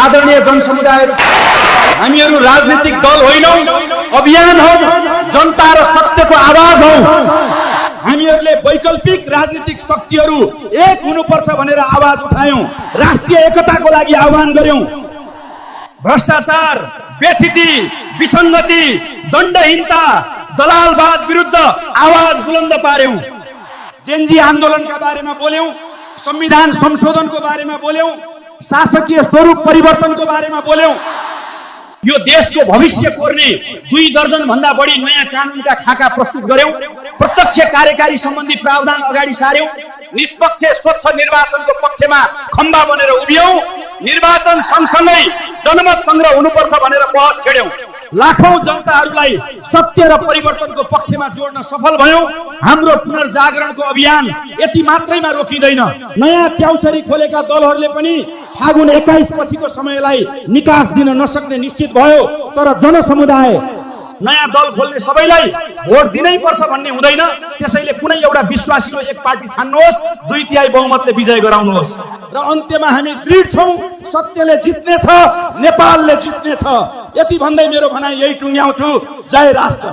आदरणीय जनसमुदायहरू, हामीहरू राजनीतिक दल होइनौं, अभियान हौ, जनता र सत्यको आवाज हौ। हामीहरूले वैकल्पिक राजनीतिक शक्तिहरू एक हुनुपर्छ भनेर आवाज उठायौं, राष्ट्रिय एकताको लागि आह्वान गर्यौं। भ्रष्टाचार, व्यथिति, विसङ्गति, दण्डहीनता, दलालवाद विरुद्ध आवाज बुलन्द पार्यौं। जेनजी आन्दोलनका बारेमा बोल्यौं, संविधान संशोधनको बारेमा बोल्यौं, शासकीय स्वरूप परिवर्तनको बारेमा बोल्यौं। यो देशको भविष्य कोर्ने 2 दर्जन भन्दा बढी नयाँ कानूनका खाका प्रस्तुत गर्यौं। प्रत्यक्ष कार्यकारी सम्बन्धी प्रावधान अगाडि सार्यौं। निष्पक्ष स्वच्छ निर्वाचनको पक्षमा खम्बा बनेर उभियौं। निर्वाचन सँगसँगै जनमत संग्रह हुनुपर्छ भनेर बहस छेड्यौं। लाखौं जनताहरूलाई सत्य र परिवर्तनको पक्षमा जोड्न सफल भयौं। हाम्रो पुनर्जागरणको अभियान यति मात्रैमा रोकिँदैन। नयाँ च्याउसरी खोलेका दलहरूले पनि फागुन 21 पछिको समयलाई निकास दिन नसक्ने निश्चित भयो। तर जनसमुदाय नयाँ दल खोल्ने सबैलाई भोट दिनै पर्छ भन्ने हुँदैन। त्यसैले कुनै एउटा विश्वासिलो एक पार्टी छान्नुहोस्, 2/3 बहुमतले विजय गराउनुहोस्। र अन्त्यमा हामी दृढ छौं, सत्यले जित्नेछ, नेपालले जित्नेछ। यति भन्दै मेरो भनाइ यही टुङ्ग्याउँछु। जय राष्ट्र।